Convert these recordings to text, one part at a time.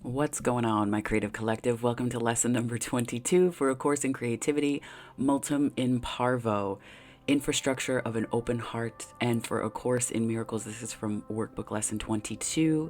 What's going on, my creative collective? Welcome to lesson number 22 for A Course in Creativity, Multum in Parvo, Infrastructure of an Open Heart, and for A Course in Miracles. This is from Workbook Lesson 22.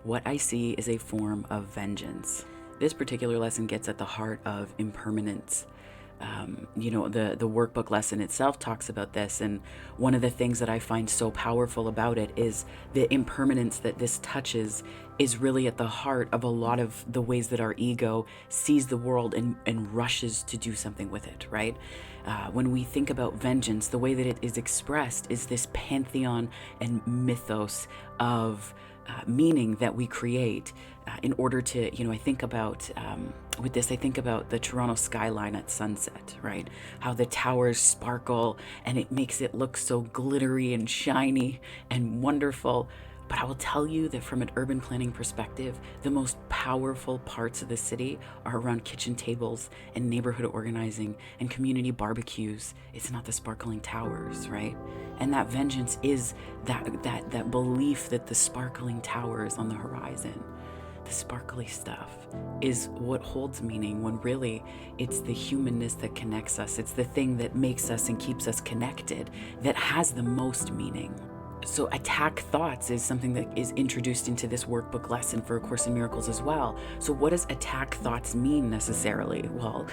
What I see is a form of vengeance. This particular lesson gets at the heart of impermanence. The workbook lesson itself talks about this, and one of the things that I find so powerful about it is the impermanence that this touches is really at the heart of a lot of the ways that our ego sees the world and rushes to do something with it, right? When we think about vengeance, the way that it is expressed is this pantheon and mythos of meaning that we create in order to, I think about, with this, I think about the Toronto skyline at sunset, right? How the towers sparkle and it makes it look so glittery and shiny and wonderful. But I will tell you that from an urban planning perspective, the most powerful parts of the city are around kitchen tables and neighborhood organizing and community barbecues. It's not the sparkling towers, right? And that vengeance is that belief that the sparkling towers on the horizon, the sparkly stuff, is what holds meaning, when really it's the humanness that connects us. It's the thing that makes us and keeps us connected that has the most meaning. So attack thoughts is something that is introduced into this workbook lesson for A Course in Miracles as well. So what does attack thoughts mean necessarily? Well,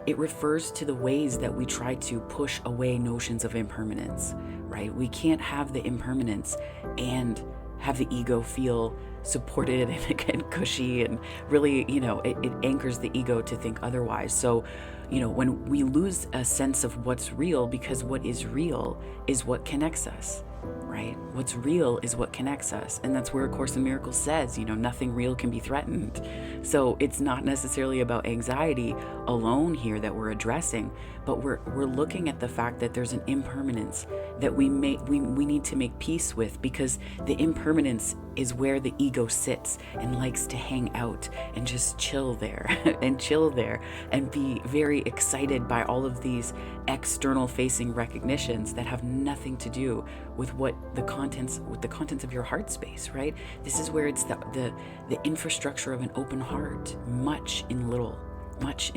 it refers to the ways that we try to push away notions of impermanence, right? We can't have the impermanence and have the ego feel supported and cushy, and really, it anchors the ego to think otherwise. So, when we lose a sense of what's real, because what is real is what connects us, right? What's real is what connects us. And that's where A Course in Miracles says, nothing real can be threatened. So it's not necessarily about anxiety alone here that we're addressing, but we're looking at the fact that there's an impermanence that we need to make peace with, because the impermanence is where the ego sits and likes to hang out and just chill there and be very excited by all of these external facing recognitions that have nothing to do with the contents of your heart space, right? This is where it's the infrastructure of an open heart, much in little. That's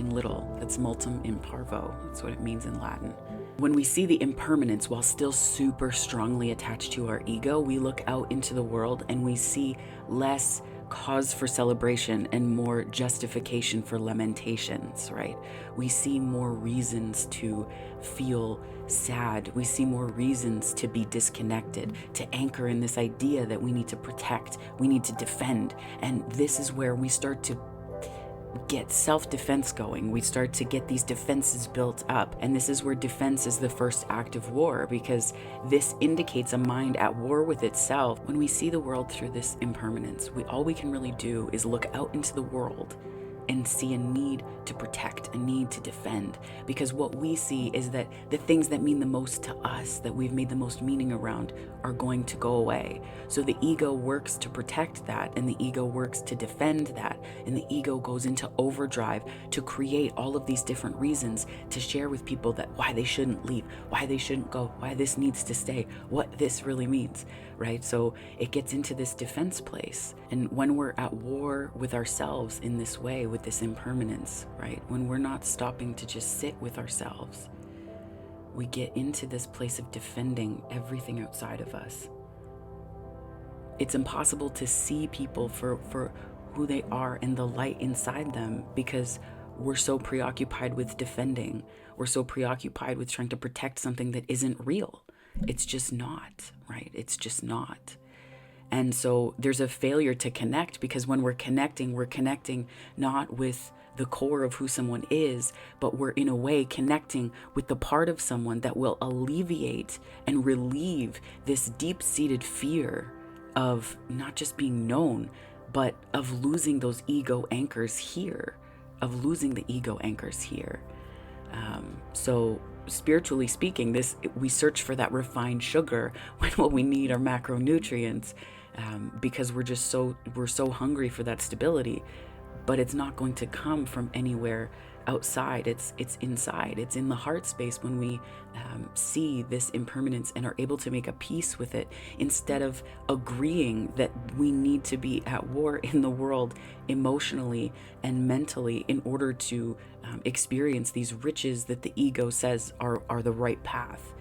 multum in parvo. That's what it means in Latin. When we see the impermanence while still super strongly attached to our ego, we look out into the world and we see less cause for celebration and more justification for lamentations, right? We see more reasons to feel sad. We see more reasons to be disconnected, to anchor in this idea that we need to protect, we need to defend. And this is where we start to get self-defense going. We start to get these defenses built up. And this is where defense is the first act of war, because this indicates a mind at war with itself. When we see the world through this impermanence, all we can really do is look out into the world and see a need to protect, a need to defend, because what we see is that the things that mean the most to us, that we've made the most meaning around, are going to go away. So the ego works to protect that, and the ego works to defend that, and the ego goes into overdrive to create all of these different reasons to share with people that why they shouldn't leave, why they shouldn't go, why this needs to stay, what this really means, right? So it gets into this defense place. And when we're at war with ourselves in this way, with this impermanence, right? When we're not stopping to just sit with ourselves, we get into this place of defending everything outside of us. It's impossible to see people for who they are and the light inside them, because we're so preoccupied with defending. We're so preoccupied with trying to protect something that isn't real. It's just not, right? It's just not. And so there's a failure to connect, because when we're connecting not with the core of who someone is, but we're in a way connecting with the part of someone that will alleviate and relieve this deep-seated fear of not just being known, but of losing those ego anchors here, of losing the ego anchors here. So spiritually speaking, we search for that refined sugar when what we need are macronutrients, because we're so hungry for that stability. But it's not going to come from anywhere outside, it's inside, it's in the heart space when we see this impermanence and are able to make a peace with it, instead of agreeing that we need to be at war in the world emotionally and mentally in order to experience these riches that the ego says are the right path.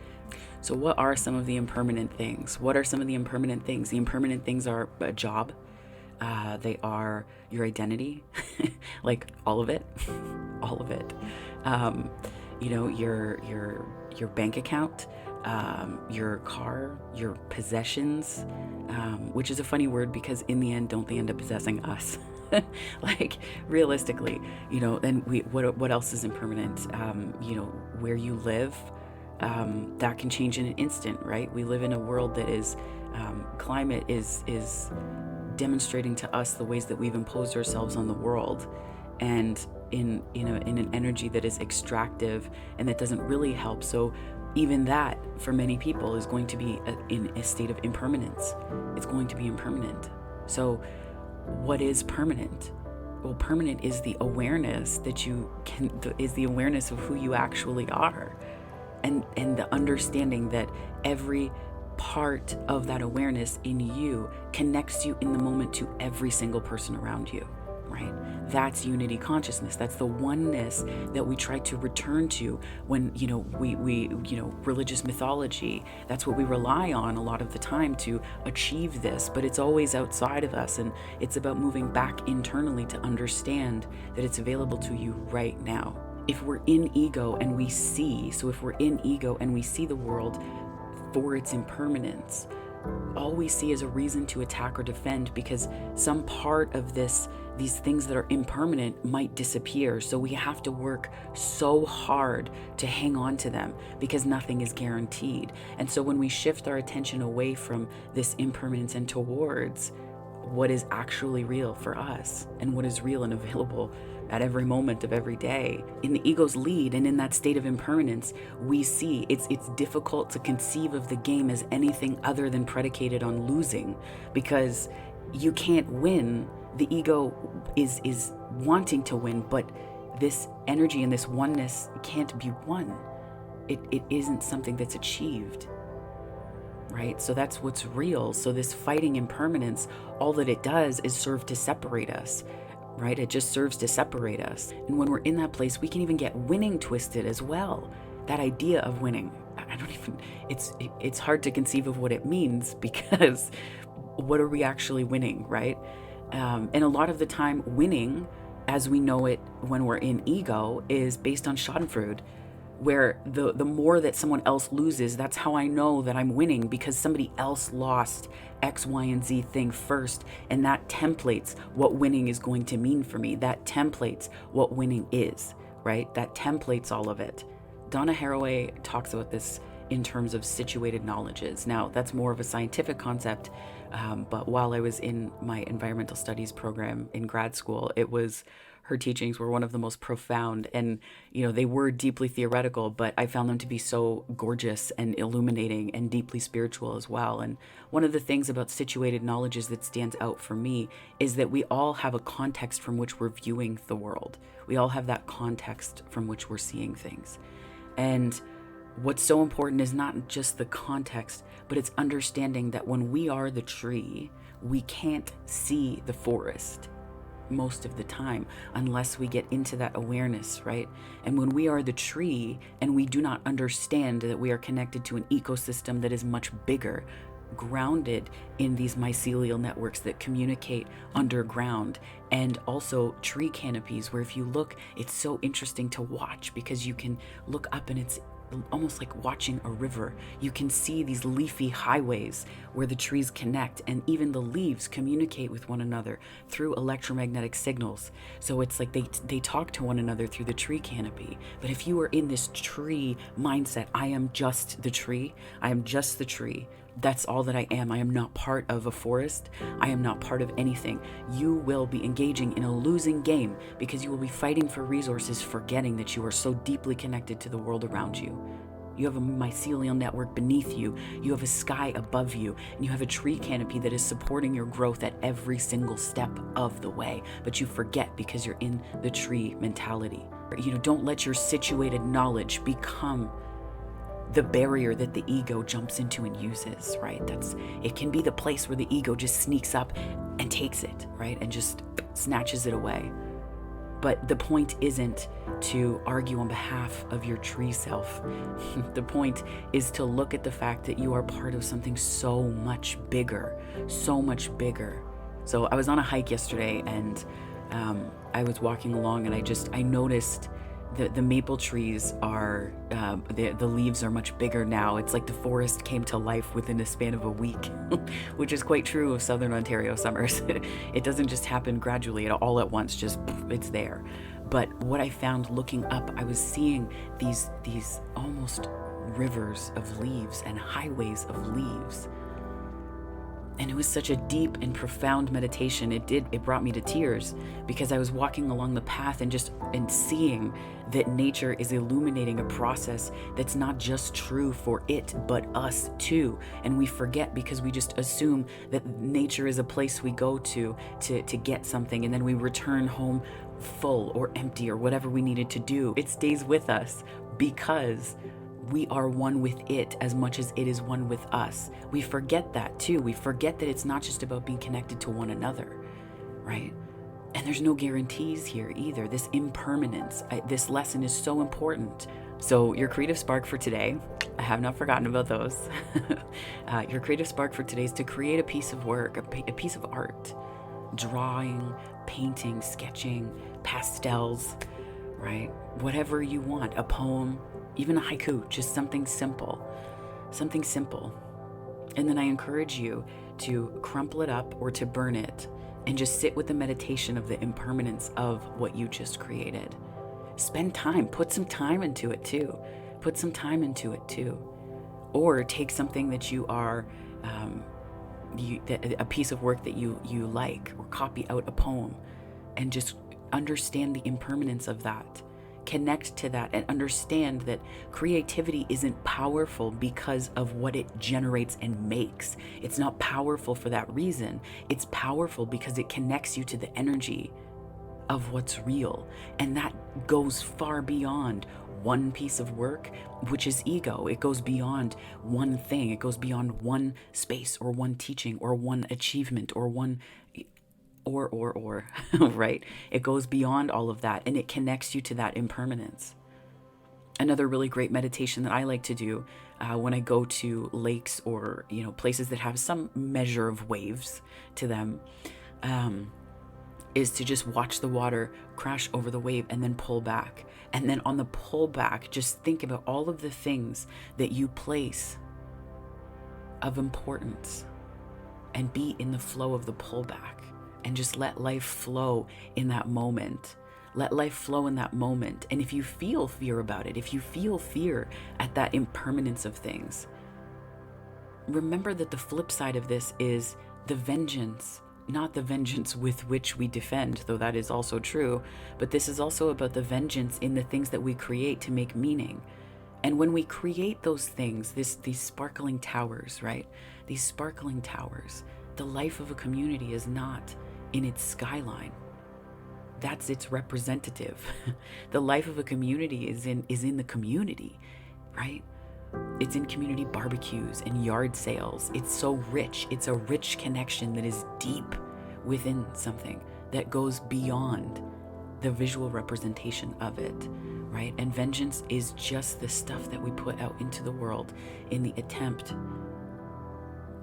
So what are some of the impermanent things? What are some of the impermanent things? The impermanent things are a job. They are your identity, like all of it, all of it. Your bank account, your car, your possessions, which is a funny word because in the end, don't they end up possessing us? Like realistically, then what else is impermanent? Where you live, that can change in an instant, right? We live in a world that is, climate is demonstrating to us the ways that we've imposed ourselves on the world, and in an energy that is extractive and that doesn't really help. So even that, for many people, is going to be in a state of impermanence. It's going to be impermanent. So what is permanent? Well, permanent is the awareness that is the awareness of who you actually are, and the understanding that every part of that awareness in you connects you in the moment to every single person around you, right? That's unity consciousness. That's the oneness that we try to return to when, we religious mythology, that's what we rely on a lot of the time to achieve this, but it's always outside of us. And it's about moving back internally to understand that it's available to you right now. If we're in ego and we see the world for its impermanence, all we see is a reason to attack or defend, because some part of these things that are impermanent might disappear. So we have to work so hard to hang on to them because nothing is guaranteed. And so when we shift our attention away from this impermanence and towards what is actually real for us and what is real and available at every moment of every day, in the ego's lead and in that state of impermanence, we see it's difficult to conceive of the game as anything other than predicated on losing, because you can't win. The ego is wanting to win, but this energy and this oneness can't be won. It isn't something that's achieved, right? So that's what's real. So this fighting impermanence, all that it does is serve to separate us, right? It just serves to separate us. And when we're in that place, we can even get winning twisted as well. That idea of winning, it's hard to conceive of what it means, because what are we actually winning, right? And a lot of the time, winning, as we know it when we're in ego, is based on schadenfreude, where the more that someone else loses, that's how I know that I'm winning, because somebody else lost X, Y, and Z thing first, and that templates what winning is going to mean for me. That templates what winning is, right? That templates all of it. Donna Haraway talks about this in terms of situated knowledges. Now, that's more of a scientific concept, but while I was in my environmental studies program in grad school, her teachings were one of the most profound, and they were deeply theoretical, but I found them to be so gorgeous and illuminating and deeply spiritual as well. And one of the things about situated knowledges that stands out for me is that we all have a context from which we're viewing the world. We all have that context from which we're seeing things. And what's so important is not just the context, but it's understanding that when we are the tree, we can't see the forest most of the time unless we get into that awareness, right? And when we are the tree and we do not understand that we are connected to an ecosystem that is much bigger, grounded in these mycelial networks that communicate underground, and also tree canopies, where if you look, it's so interesting to watch because you can look up and it's almost like watching a river. You can see these leafy highways where the trees connect, and even the leaves communicate with one another through electromagnetic signals. So it's like they talk to one another through the tree canopy. But if you are in this tree mindset, I am just the tree, I am just the tree, that's all that I am. I am not part of a forest. I am not part of anything. You will be engaging in a losing game because you will be fighting for resources, forgetting that you are so deeply connected to the world around you. You have a mycelial network beneath you. You have a sky above you. And you have a tree canopy that is supporting your growth at every single step of the way. But you forget because you're in the tree mentality. Don't let your situated knowledge become the barrier that the ego jumps into and uses, right? It can be the place where the ego just sneaks up and takes it, right? And just snatches it away. But the point isn't to argue on behalf of your tree self. The point is to look at the fact that you are part of something so much bigger, so much bigger. So I was on a hike yesterday, and I was walking along, and I noticed the maple trees are, the leaves are much bigger now. It's like the forest came to life within a span of a week, which is quite true of Southern Ontario summers. It doesn't just happen gradually all at once, just it's there. But what I found looking up, I was seeing these almost rivers of leaves and highways of leaves. And it was such a deep and profound meditation. It brought me to tears, because I was walking along the path and seeing that nature is illuminating a process that's not just true for it, but us too. And we forget, because we just assume that nature is a place we go to get something, and then we return home full or empty or whatever we needed to do. It stays with us because we are one with it as much as it is one with us. We forget that too. We forget that it's not just about being connected to one another, right? And there's no guarantees here either. This impermanence, this lesson is so important. So your creative spark for today, I have not forgotten about those. Your creative spark for today is to create a piece of work, a piece of art, drawing, painting, sketching, pastels, right? Whatever you want, a poem, even a haiku, just something simple. And then I encourage you to crumple it up or to burn it and just sit with the meditation of the impermanence of what you just created. Spend time, put some time into it too. Or take something that you are, a piece of work that you like, or copy out a poem and just understand the impermanence of that. Connect to that and understand that creativity isn't powerful because of what it generates and makes. It's not powerful for that reason. It's powerful because it connects you to the energy of what's real. And that goes far beyond one piece of work, which is ego. It goes beyond one thing. It goes beyond one space or one teaching or one achievement or one right? It goes beyond all of that, and it connects you to that impermanence. Another really great meditation that I like to do when I go to lakes or places that have some measure of waves to them, is to just watch the water crash over the wave and then pull back. And then on the pull back, just think about all of the things that you place of importance and be in the flow of the pullback. And just let life flow in that moment. And if you feel fear about it, if you feel fear at that impermanence of things, remember that the flip side of this is the vengeance, not the vengeance with which we defend, though that is also true, but this is also about the vengeance in the things that we create to make meaning. And when we create those things, these sparkling towers, right? These sparkling towers, the life of a community is not in its skyline. That's its representative. The life of a community is in the community, right? It's in community barbecues and yard sales. It's so rich. It's a rich connection that is deep within something that goes beyond the visual representation of it, right? And vengeance is just the stuff that we put out into the world in the attempt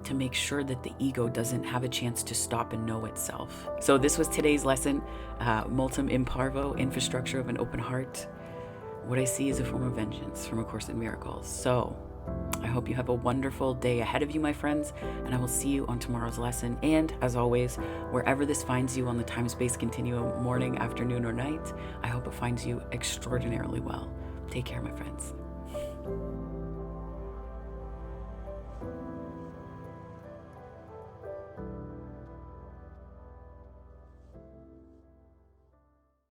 to make sure that the ego doesn't have a chance to stop and know itself. So this was today's lesson, Multum in Parvo, infrastructure of an open heart. What I see is a form of vengeance from A Course in Miracles. So I hope you have a wonderful day ahead of you, my friends, and I will see you on tomorrow's lesson. And as always, wherever this finds you on the time-space continuum, morning, afternoon, or night, I hope it finds you extraordinarily well. Take care, my friends.